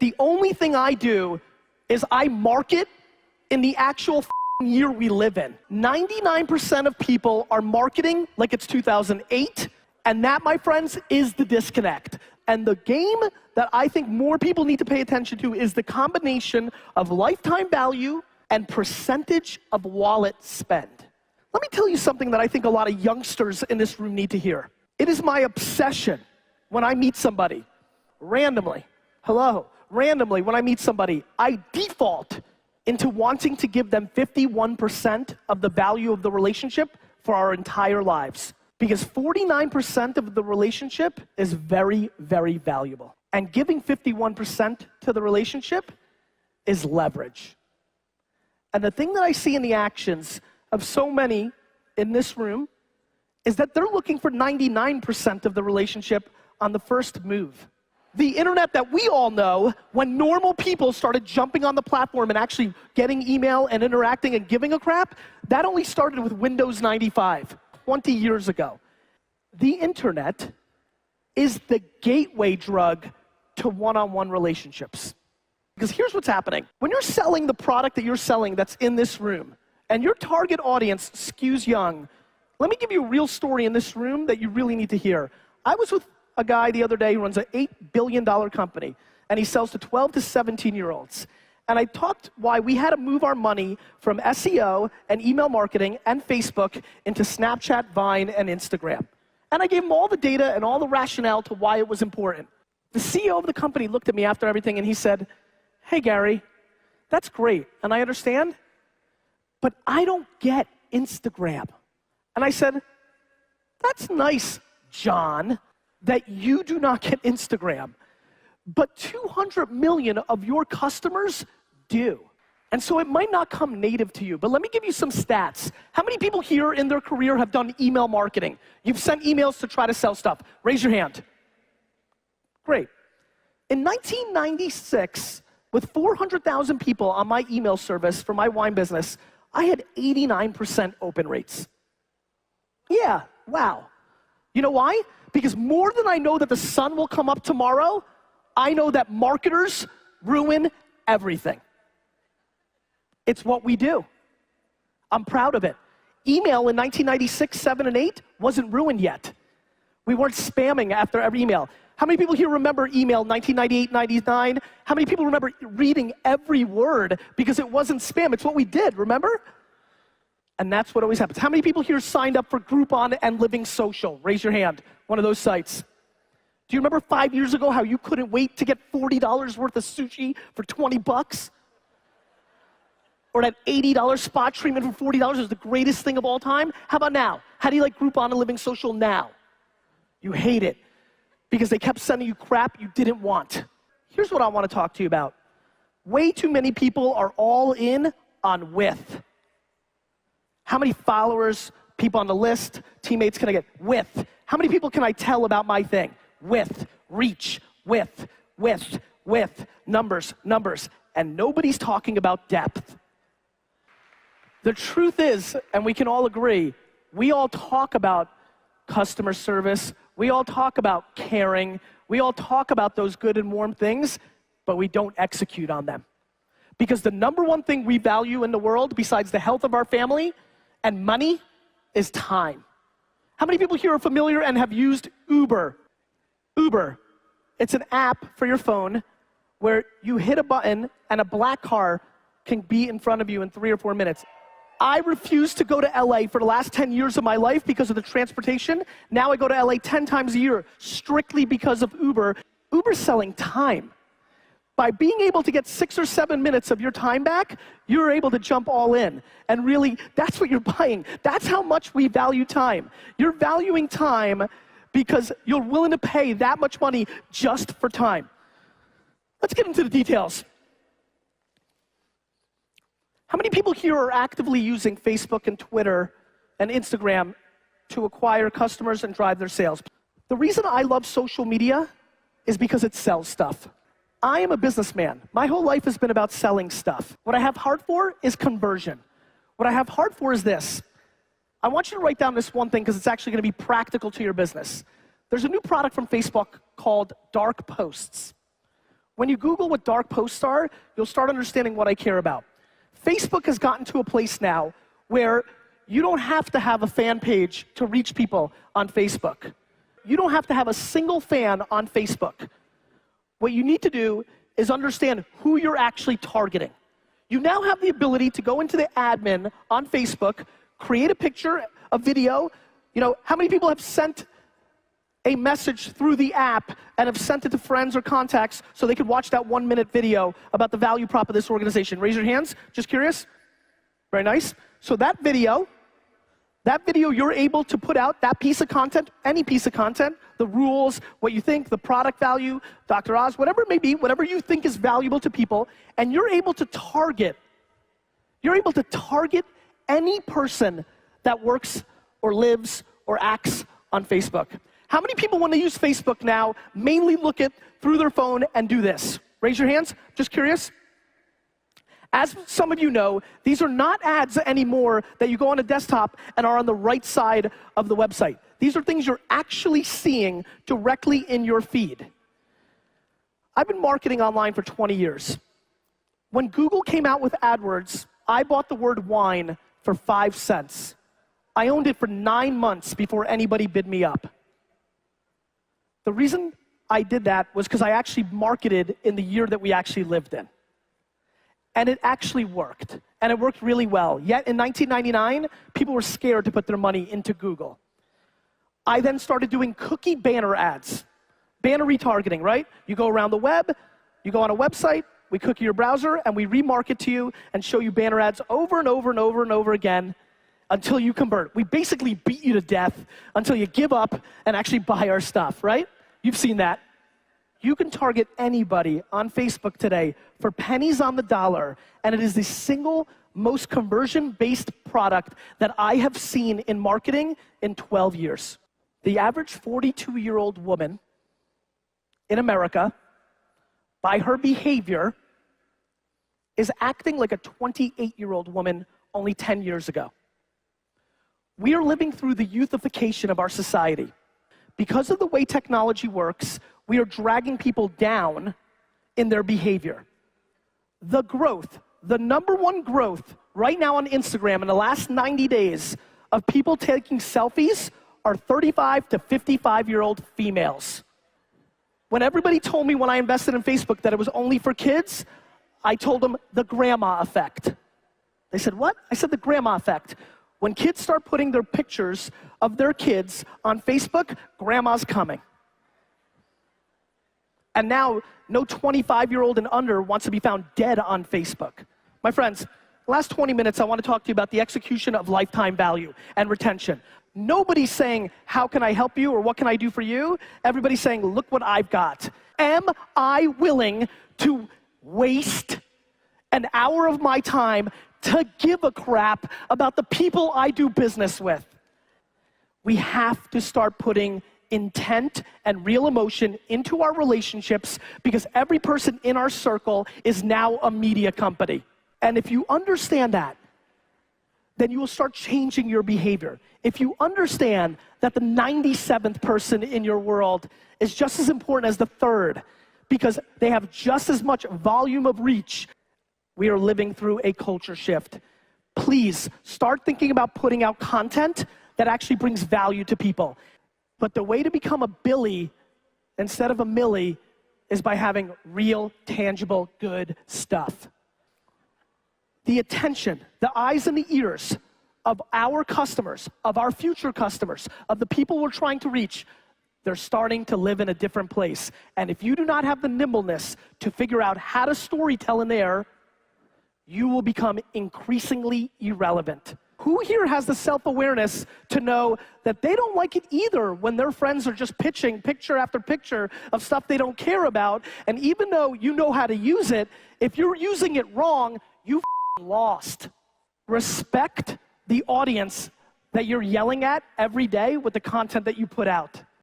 The only thing I do is I market in the actual year we live in. 99% of people are marketing like it's 2008, and that, my friends, is the disconnect. And the game that I think more people need to pay attention to is the combination of lifetime value and percentage of wallet spend. Let me tell you something that I think a lot of youngsters in this room need to hear. It is my obsession when I meet somebody, randomly, randomly when I meet somebody, I default into wanting to give them 51% of the value of the relationship for our entire lives. Because 49% of the relationship is very, very valuable. And giving 51% to the relationship is leverage. And the thing that I see in the actions of so many in this room is that they're looking for 99% of the relationship on the first move. The internet that we all know, when normal people started jumping on the platform and actually getting email and interacting and giving a crap, that only started with Windows 95, 20 years ago. The internet is the gateway drug to one-on-one relationships. Because here's what's happening. When you're selling the product that you're selling that's in this room, and your target audience skews young, let me give you a real story in this room that you really need to hear. I was with a guy the other day who runs an $8 billion company, and he sells to 12 to 17-year-olds. And I talked why we had to move our money from SEO and email marketing and Facebook into Snapchat, Vine, and Instagram. And I gave him all the data and all the rationale to why it was important. The CEO of the company looked at me after everything and he said, "Hey, Gary, that's great, and I understand, but I don't get Instagram." And I said, "That's nice, John, that you do not get Instagram, but 200 million of your customers do. And so it might not come native to you, but let me give you some stats. How many people here in their career have done email marketing? You've sent emails to try to sell stuff. Raise your hand. Great. In 1996, with 400,000 people on my email service for my wine business, I had 89% open rates. Yeah, wow. You know why? Because more than I know that the sun will come up tomorrow, I know that marketers ruin everything. It's what we do. I'm proud of it. Email in 1996, 7, and 8 wasn't ruined yet. We weren't spamming after every email. How many people here remember email 1998, 99? How many people remember reading every word because it wasn't spam? It's what we did, remember? And that's what always happens. How many people here signed up for Groupon and Living Social? Raise your hand. One of those sites. Do you remember 5 years ago how you couldn't wait to get $40 worth of sushi for 20 bucks? Or that $80 spot treatment for $40 is the greatest thing of all time? How about now? How do you like Groupon and Living Social now? You hate it because they kept sending you crap you didn't want. Here's what I want to talk to you about. Way too many people are all in on with. How many followers, people on the list, teammates can I get? With. How many people can I tell about my thing? With. Reach. With. Numbers. And nobody's talking about depth. The truth is, and we can all agree, we all talk about customer service, we all talk about caring, we all talk about those good and warm things, but we don't execute on them. Because the number one thing we value in the world, besides the health of our family and money, is time. How many people here are familiar and have used Uber? Uber, it's an app for your phone where you hit a button and a black car can be in front of you in 3 or 4 minutes. I refuse to go to LA for the last 10 years of my life because of the transportation. Now I go to LA 10 times a year strictly because of Uber. Uber's selling time. By being able to get 6 or 7 minutes of your time back, you're able to jump all in. And really, that's what you're buying. That's how much we value time. You're valuing time because you're willing to pay that much money just for time. Let's get into the details. How many people here are actively using Facebook and Twitter and Instagram to acquire customers and drive their sales? The reason I love social media is because it sells stuff. I am a businessman. My whole life has been about selling stuff. What I have heart for is conversion. What I have heart for is this. I want you to write down this one thing because it's actually going to be practical to your business. There's a new product from Facebook called Dark Posts. When you Google what dark posts are, you'll start understanding what I care about. Facebook has gotten to a place now where you don't have to have a fan page to reach people on Facebook. You don't have to have a single fan on Facebook. What you need to do is understand who you're actually targeting. You now have the ability to go into the admin on Facebook, create a picture, a video. You know, how many people have sent a message through the app and have sent it to friends or contacts so they could watch that 1-minute video about the value prop of this organization? Raise your hands, just curious. Very nice. So that video you're able to put out, that piece of content, any piece of content, the rules, what you think, the product value, Dr. Oz, whatever it may be, whatever you think is valuable to people, and you're able to target any person that works or lives or acts on Facebook. How many people, when they use Facebook now, mainly look at through their phone and do this? Raise your hands, just curious. As some of you know, these are not ads anymore that you go on a desktop and are on the right side of the website. These are things you're actually seeing directly in your feed. I've been marketing online for 20 years. When Google came out with AdWords, I bought the word wine for 5 cents. I owned it for 9 months before anybody bid me up. The reason I did that was because I actually marketed in the year that we actually lived in. And it actually worked. And it worked really well. Yet in 1999, people were scared to put their money into Google. I then started doing cookie banner ads. Banner retargeting, right? You go around the web, you go on a website, we cookie your browser, and we remarket to you and show you banner ads over and over and over and over again until you convert. We basically beat you to death until you give up and actually buy our stuff, right? You've seen that. You can target anybody on Facebook today for pennies on the dollar, and it is the single most conversion-based product that I have seen in marketing in 12 years. The average 42-year-old woman in America, by her behavior, is acting like a 28-year-old woman only 10 years ago. We are living through the youthification of our society. Because of the way technology works, we are dragging people down in their behavior. The growth, the #1 growth right now on Instagram in the last 90 days of people taking selfies are 35 to 55-year-old females. When everybody told me when I invested in Facebook that it was only for kids, I told them the grandma effect. They said, what? I said the grandma effect. When kids start putting their pictures of their kids on Facebook, grandma's coming. And now, no 25-year-old and under wants to be found dead on Facebook. My friends, last 20 minutes, I want to talk to you about the execution of lifetime value and retention. Nobody's saying, how can I help you or what can I do for you? Everybody's saying, look what I've got. Am I willing to waste an hour of my time to give a crap about the people I do business with? We have to start putting intent and real emotion into our relationships because every person in our circle is now a media company. And if you understand that, then you will start changing your behavior. If you understand that the 97th person in your world is just as important as the 3rd because they have just as much volume of reach, we are living through a culture shift. Please start thinking about putting out content that actually brings value to people. But the way to become a Billy instead of a Millie is by having real, tangible, good stuff. The attention, the eyes and the ears of our customers, of our future customers, of the people we're trying to reach, they're starting to live in a different place. And if you do not have the nimbleness to figure out how to storytell in there, you will become increasingly irrelevant. Who here has the self-awareness to know that they don't like it either when their friends are just pitching picture after picture of stuff they don't care about, and even though you know how to use it, if you're using it wrong, you lost. Respect the audience that you're yelling at every day with the content that you put out.